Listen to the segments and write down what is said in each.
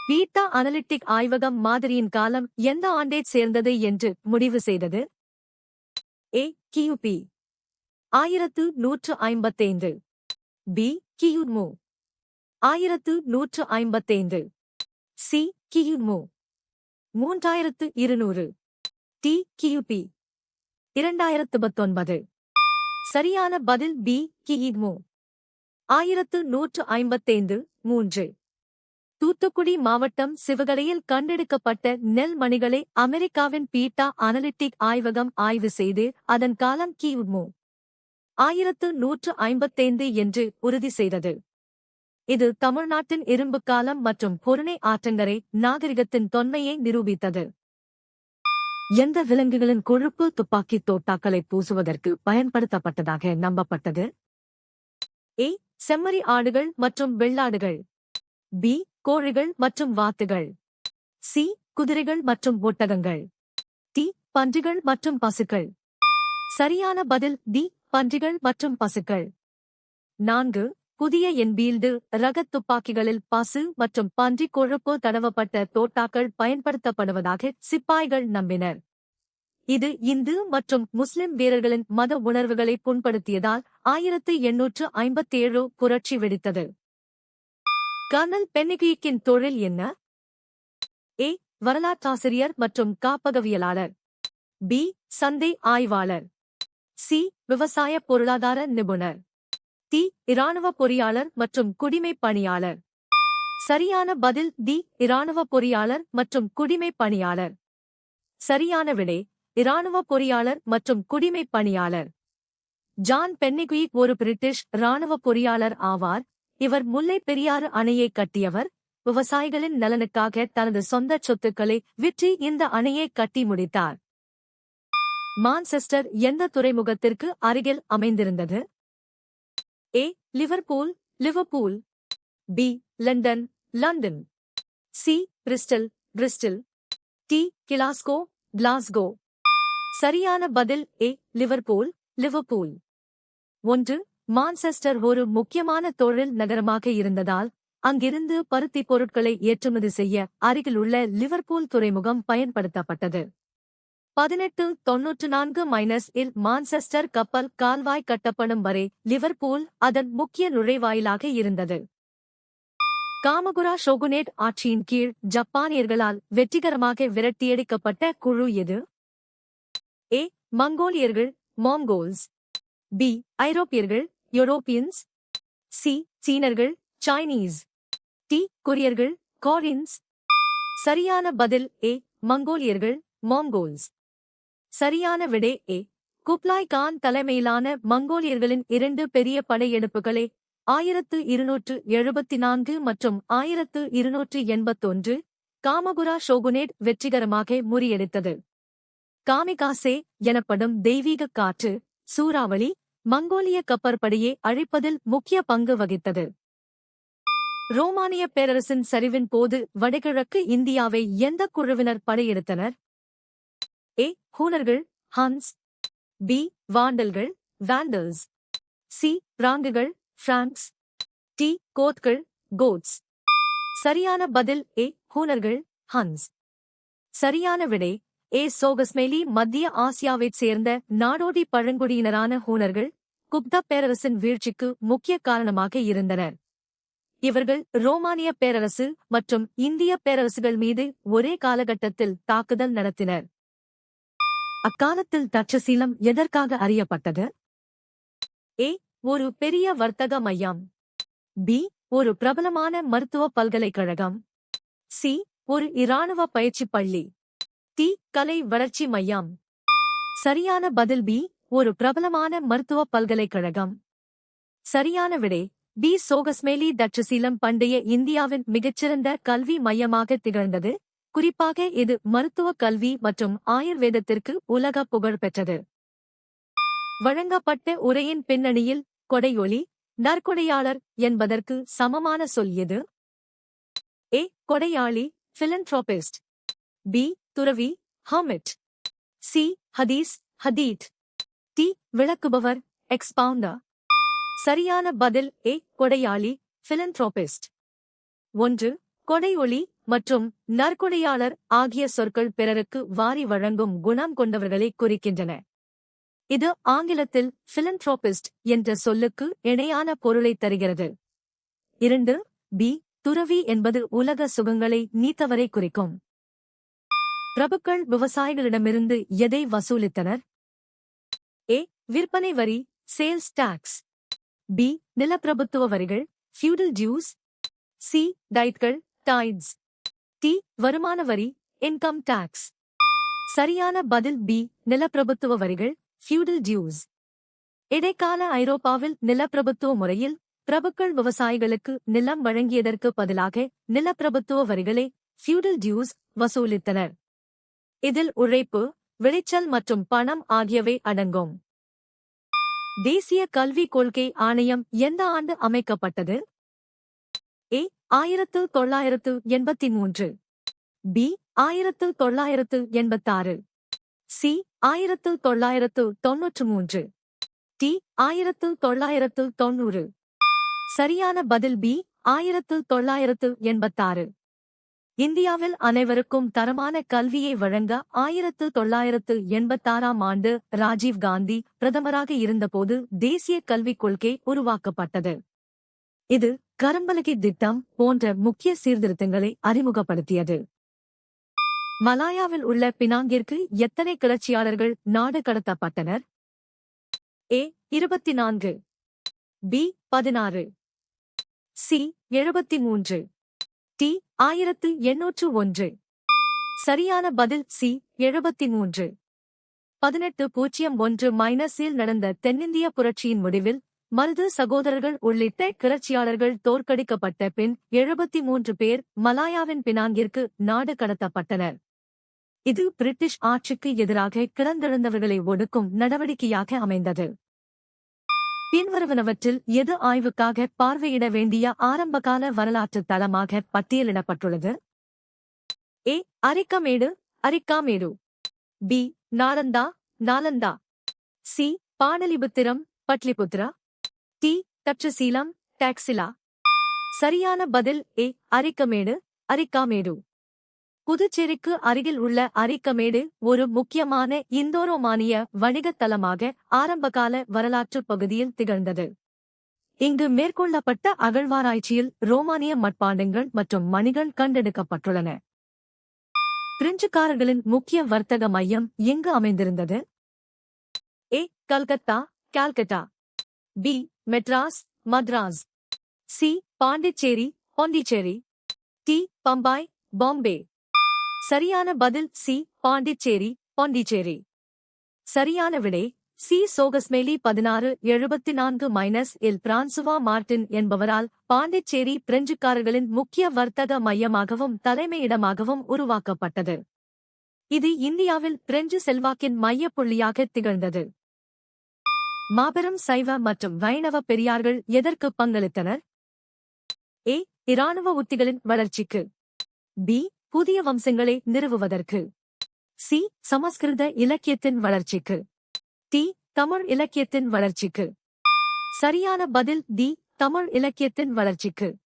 Beta analytic ஆய்வகம் மாதிரியின் காலம் எந்த ஆண்டைச் சேர்ந்தது என்று முடிவு செய்தது? ஏ. கியுபி 1155. பி. கியுமு 1155. சி. கியுமு 3200. டி. கியுபி 2019. சரியான பதில் பி. கியுமு 1155. 3. தூத்துக்குடி மாவட்டம் சிவகலையில் கண்டெடுக்கப்பட்ட நெல் மணிகளை அமெரிக்காவின் பீட்டா அனலிட்டிக் ஆய்வகம் ஆய்வு செய்து அதன் காலம் கிமு 1155 என்று உறுதி செய்தது. இது தமிழ்நாட்டின் இரும்பு காலம் மற்றும் பொருணை ஆற்றங்கரை நாகரிகத்தின் தொன்மையை நிரூபித்தது. எந்த விலங்குகளின் கொழுப்பு துப்பாக்கி தோட்டாக்களை பூசுவதற்கு பயன்படுத்தப்பட்டதாக நம்பப்பட்டது? ஏ. செம்மறி ஆடுகள் மற்றும் வெள்ளாடுகள். பி. கோழிகள் மற்றும் வாத்துகள். சி. குதிரைகள் மற்றும் ஒட்டகங்கள். டி. பன்றிகள் மற்றும் பசுக்கள். சரியான பதில் டி. பன்றிகள் மற்றும் பசுக்கள். 4. புதிய என்பீல்டு ரகத் துப்பாக்கிகளில் பசு மற்றும் பன்றி கொழுப்பு தடவப்பட்ட தோட்டாக்கள் பயன்படுத்தப்படுவதாக சிப்பாய்கள் நம்பினர். இது இந்து மற்றும் முஸ்லிம் வீரர்களின் மத உணர்வுகளை புண்படுத்தியதால் 1857 புரட்சி வெடித்தது. கர்னல் பென்னிகுயிக்கின் தொழில் என்ன? ஏ. வரலாற்றாசிரியர் மற்றும் காப்பகவியலாளர். பி. சந்தை ஆய்வாளர். சி. விவசாய பொருளாதார நிபுணர். டி. இராணுவ பொறியாளர் மற்றும் குடிமைப் பணியாளர். சரியான பதில் டி. இராணுவ பொறியாளர் மற்றும் குடிமைப் பணியாளர். சரியான விடை இராணுவ பொறியாளர் மற்றும் குடிமைப் பணியாளர். ஜான் பென்னிகுயிக் ஒரு பிரிட்டிஷ் இராணுவ பொறியாளர் ஆவார். இவர் முல்லைப் பெரியாறு அணையை கட்டியவர். விவசாயிகளின் நலனுக்காக தனது சொந்த சொத்துக்களை விற்று இந்த அணையை கட்டி முடித்தார். மான்செஸ்டர் எந்த துறைமுகத்திற்கு அருகில் அமைந்திருந்தது? A. Liverpool Liverpool. B. London London. C. Bristol Bristol. D. Glasgow Glasgow. சரியான பதில் ஏ. Liverpool Liverpool. 1. மான்செஸ்டர் ஒரு முக்கியமான தொழில் நகரமாக இருந்ததால் அங்கிருந்து பருத்தி பொருட்களை ஏற்றுமதி செய்ய அருகிலுள்ள லிவர்பூல் துறைமுகம் பயன்படுத்தப்பட்டது. 1894 இல் மான்செஸ்டர் கப்பல் கால்வாய் கட்டப்படும் வரை லிவர்பூல் அதன் முக்கிய நுழைவாயிலாக இருந்தது. காமகுரா ஷோகுனேட் ஆட்சியின் கீழ் ஜப்பானியர்களால் வெற்றிகரமாக விரட்டியடிக்கப்பட்ட குழு எது? ஏ. மங்கோலியர்கள் மாங்கோல்ஸ். பி. ஐரோப்பியர்கள் யூரோப்பியன்ஸ். சி. சீனர்கள் சைனீஸ். டி. கொரியர்கள் கோரியன்ஸ். சரியான பதில் ஏ. மங்கோலியர்கள் மாங்கோல்ஸ். சரியான விடை ஏ. குப்லாய் கான் தலைமையிலான மங்கோலியர்களின் 2 பெரிய படையெடுப்புகளை 1274 மற்றும் 1281 காமகுரா ஷோகுனேட் வெற்றிகரமாக முறியடித்தது. காமிகாசே எனப்படும் தெய்வீக காற்று சூறாவளி மங்கோலிய கப்பற்படையை அழிப்பதில் முக்கிய பங்கு வகித்தது. ரோமானிய பேரரசின் சரிவின் போது வடகிழக்கு இந்தியாவை எந்த குழுவினர் படையெடுத்தனர்? ஏ. ஹூனர்கள் ஹன்ஸ். பி. வாண்டல்கள் வாண்டல்ஸ். சி. பிராங்குகள் பிராங்க்ஸ். டி. கோத்கள் கோத்ஸ். சரியான பதில் ஏ. ஹூனர்கள் ஹன்ஸ். சரியான விடை ஏ. சோகஸ்மேலி மத்திய ஆசியாவைச் சேர்ந்த நாடோடி பழங்குடியினரான ஹூனர்கள் குப்த பேரரசின் வீழ்ச்சிக்கு முக்கிய காரணமாக இருந்தனர். இவர்கள் ரோமானிய பேரரசு மற்றும் இந்திய பேரரசுகள் மீது ஒரே காலகட்டத்தில் தாக்குதல் நடத்தினர். அக்காலத்தில் தட்சசீலம் எதற்காக அறியப்பட்டது? ஏ. ஒரு பெரிய வர்த்தக மையம். பி. ஒரு பிரபலமான மருத்துவ பல்கலைக்கழகம். சி. ஒரு இராணுவ பயிற்சி பள்ளி. டி. கலை வளர்ச்சி மையம். சரியான பதில் பி. ஒரு பிரபலமான மருத்துவ பல்கலைக்கழகம். சரியான விடை பி. சோகஸ்மேலி தட்சசீலம் பண்டைய இந்தியாவின் மிகச்சிறந்த கல்வி மையமாக திகழ்ந்தது. குறிப்பாக இது மருத்துவ கல்வி மற்றும் ஆயுர்வேதத்திற்கு உலக புகழ் பெற்றது. வழங்கப்பட்ட உரையின் பின்னணியில் கொடையொலி நற்கொடையாளர் என்பதற்கு சமமான சொல் எது? ஏ. கொடையாளி philanthropist. பி. துறவி hermit. சி. ஹதீஸ் ஹதீத். டி. விளக்குபவர் எக்ஸ்பவுண்டர். சரியான பதில் ஏ. கொடையாளி philanthropist. 1. கொடையொலி மற்றும் நற்கொடையாளர் ஆகிய சொற்கள் பிறருக்கு வாரி வழங்கும் குணம் கொண்டவர்களை குறிக்கின்றன. இது ஆங்கிலத்தில் philanthropist என்ற சொல்லுக்கு இணையான பொருளைத் தருகிறது. 2. பி. துறவி என்பது உலக சுகங்களை நீத்தவரை குறிக்கும். பிரபுக்கள் விவசாயிகளிடமிருந்து எதை வசூலித்தனர்? ஏ. விற்பனை வரி சேல்ஸ் டாக்ஸ். பி. நிலப்பிரபுத்துவ வரிகள் ஃபியூடல் டியூஸ். சி. டைட்கள் டைட்ஸ். டி. வருமான வரி இன்கம் டாக்ஸ். சரியான பதில் பி. நிலப்பிரபுத்துவ வரிகள் ஃபியூடல் டியூஸ். இடைக்கால ஐரோப்பாவில் நிலப்பிரபுத்துவ முறையில் பிரபுக்கள் விவசாயிகளுக்கு நிலம் வழங்கியதற்கு பதிலாக நிலப்பிரபுத்துவ வரிகளை ஃபியூடல் டியூஸ் வசூலித்தனர். இதில் உழைப்பு, விளைச்சல் மற்றும் பணம் ஆகியவை அடங்கும். தேசிய கல்விக் கொள்கை ஆணையம் எந்த ஆண்டு அமைக்கப்பட்டது? ஏ. 1983. பி. 1986. சி. 1993. டி. 1990. சரியான பதில் பி. 1986. இந்தியாவில் அனைவருக்கும் தரமான கல்வியை வழங்க 1986ஆம் ஆண்டு ராஜீவ் காந்தி பிரதமராக இருந்தபோது தேசிய கல்விக் கொள்கை உருவாக்கப்பட்டது. இது கரம்பலகி திட்டம் போன்ற முக்கிய சீர்திருத்தங்களை அறிமுகப்படுத்தியது. மலாயாவில் உள்ள பினாங்கிற்கு எத்தனை கிளர்ச்சியாளர்கள் நாடு கடத்தப்பட்டனர்? ஏ. 24. பி. 16. சி. 73. டி. 1801. சரியான பதில் சி. 73. 1801 நடந்த தென்னிந்திய புரட்சியின் முடிவில் மருது சகோதரர்கள் உள்ளிட்ட கிளர்ச்சியாளர்கள் தோற்கடிக்கப்பட்ட பின் 73 பேர் மலாயாவின் பினாங்கிற்கு நாடு கடத்தப்பட்டனர். இது பிரிட்டிஷ் ஆட்சிக்கு எதிராக கிளர்ந்தெழுந்தவர்களை ஒடுக்கும் நடவடிக்கையாக அமைந்தது. பின்வருவனவற்றில் எது ஆய்வுக்காக பார்வையிட வேண்டிய ஆரம்பகால வரலாற்று தளமாக பட்டியலிடப்பட்டுள்ளது? A. Arikamedu Arikamedu. B. Nalanda Nalanda. C. Pataliputra Pataliputra. D. Taxila Taxila. சரியான பதில் ஏ. அரிக்கமேடு அரிக்காமேடு. புதுச்சேரிக்கு அருகில் உள்ள அரிக்கமேடு ஒரு முக்கியமான இந்தோரோமானிய வணிகத் தலமாக ஆரம்பகால வரலாற்றுப் பகுதியில் திகழ்ந்தது. இங்கு மேற்கொள்ளப்பட்ட அகழ்வாராய்ச்சியில் ரோமானிய மட்பாண்டங்கள் மற்றும் மணிகள் கண்டெடுக்கப்பட்டுள்ளன. பிரெஞ்சுக்காரர்களின் முக்கிய வர்த்தக மையம் எங்கு அமைந்திருந்தது? A. Calcutta Calcutta. B. Madras Madras. C. Pondicherry Pondicherry. D. Bombay Bombay. சரியான பதில் சி. பாண்டிச்சேரி பாண்டிச்சேரி. சரியான விடை சி. சோகஸ்மேலி 1674 பிரான்சுவா மார்டின் என்பவரால் பாண்டிச்சேரி பிரெஞ்சுக்காரர்களின் முக்கிய வர்த்தக மையமாகவும் தலைமையிடமாகவும் உருவாக்கப்பட்டது. இது இந்தியாவில் பிரெஞ்சு செல்வாக்கின் மையப்புள்ளியாக திகழ்ந்தது. மாபெரும் சைவ மற்றும் வைணவ பெரியார்கள் எதற்கு பங்களித்தனர்? ஏ. இராணுவ உத்திகளின் வளர்ச்சிக்கு. பி. புதிய வம்சங்களை நிறுவுவதற்கு. சி. சமஸ்கிருத இலக்கியத்தின் வளர்ச்சிக்கு. டி. தமிழ் இலக்கியத்தின் வளர்ச்சிக்கு. சரியான பதில் டி. தமிழ் இலக்கியத்தின் வளர்ச்சிக்கு.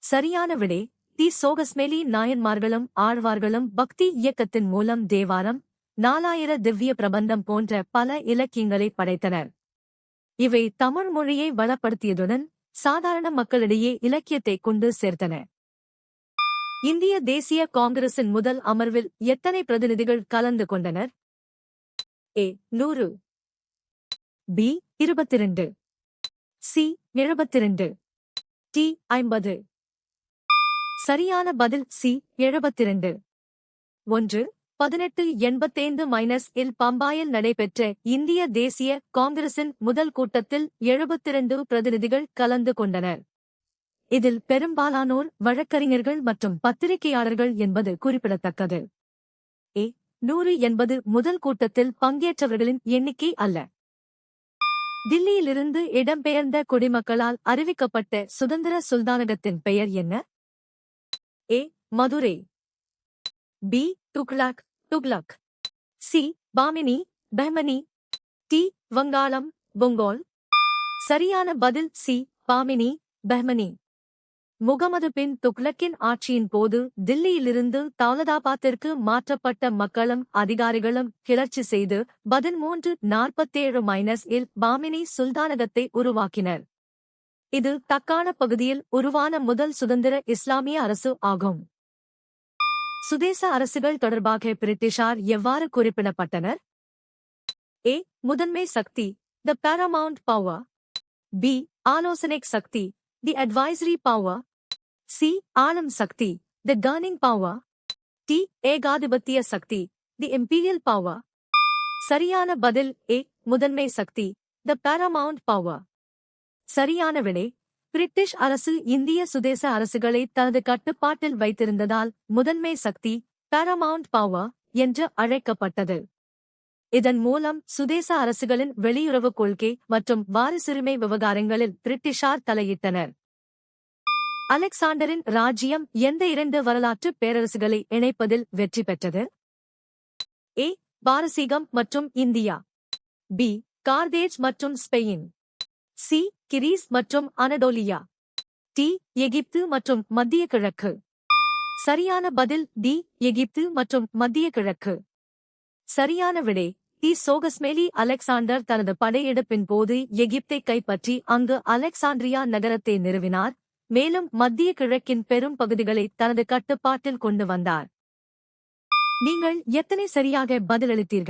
சரியான விடை டி. சோகஸ்மேலி நாயன்மார்களும் ஆழ்வார்களும் பக்தி இயக்கத்தின் மூலம் தேவாரம், 4000 திவ்ய பிரபந்தம் போன்ற பல இலக்கியங்களை படைத்தனர். இவை தமிழ் மொழியை வளப்படுத்தியதுடன் சாதாரண மக்களிடையே இலக்கியத்தை கொண்டு சேர்த்தன. இந்திய தேசிய காங்கிரசின் முதல் அமர்வில் எத்தனை பிரதிநிதிகள் கலந்து கொண்டனர்? ஏ. 100. பி. 22. சி. 72. டி. 50. சரியான பதில் சி. 72. 1. 1885 பம்பாயில் நடைபெற்ற இந்திய தேசிய காங்கிரசின் முதல் கூட்டத்தில் 72 பிரதிநிதிகள் கலந்து கொண்டனர். இதில் பெரும்பாலானோர் வழக்கறிஞர்கள் மற்றும் பத்திரிகையாளர்கள் என்பது குறிப்பிடத்தக்கது. ஏ. 100 என்பது முதல் கூட்டத்தில் பங்கேற்றவர்களின் எண்ணிக்கை அல்ல. தில்லியிலிருந்து இடம்பெயர்ந்த குடிமக்களால் அறிவிக்கப்பட்ட சுதந்திர சுல்தானகத்தின் பெயர் என்ன? A. Madurai. B. Tughlaq Tughlaq. C. Bahmani Bahmani. D. Bengal Bengal. சரியான பதில் சி. பாமினி பெஹ்மனி. முகமது பின் துக்ளக்கின் ஆட்சியின் போது தில்லியிலிருந்து தௌலதாபாத்திற்கு மாற்றப்பட்ட மக்களும் அதிகாரிகளும் கிளர்ச்சி செய்து 1347 பாமினி சுல்தானகத்தை உருவாக்கினர். இது தக்கான பகுதியில் உருவான முதல் சுதந்திர இஸ்லாமிய அரசு ஆகும். சுதேச அரசுகள் தொடர்பாக பிரிட்டிஷார் எவ்வாறு குறிப்பிடப்பட்டனர்? A. முதன்மை சக்தி, த paramount power. B. ஆலோசனைக் சக்தி, தி advisory power. C. ஆளும் சக்தி, த governing power. T. ஏகாதிபத்திய சக்தி, தி imperial power. சரியான பதில் A. முதன்மை சக்தி, த paramount power. சரியான விடை. பிரிட்டிஷ் அரசு இந்திய சுதேச அரசுகளை தனது கட்டுப்பாட்டில் வைத்திருந்ததால் முதன்மை சக்தி paramount power என்று அழைக்கப்பட்டது. இதன் மூலம் சுதேச அரசுகளின் வெளியுறவுக் கொள்கை மற்றும் வாரிசுரிமை விவகாரங்களில் பிரிட்டிஷார் தலையிட்டனர். அலெக்சாண்டரின் ராஜ்யம் எந்த 2 வரலாற்று பேரரசுகளை இணைப்பதில் வெற்றி பெற்றது? A. பாரசீகம் மற்றும் இந்தியா. B. கார்தேஜ் மற்றும் ஸ்பெயின். C. கிரீஸ் மற்றும் அனடோலியா. T. எகிப்து மற்றும் மத்திய கிழக்கு. சரியான பதில் D. எகிப்து மற்றும் மத்திய கிழக்கு. சரியான விடை. தி சோகஸ்மேலி அலெக்சாண்டர் தனது படையெடுப்பின் போது எகிப்தை கைப்பற்றி அங்கு அலெக்சாண்ட்ரியா நகரத்தை நிறுவினார், மேலும் மத்திய கிழக்கின் பெரும் பகுதிகளை தனது கட்டுப்பாட்டில் கொண்டு வந்தார். நீங்கள் எத்தனை சரியாக பதிலளித்தீர்கள்?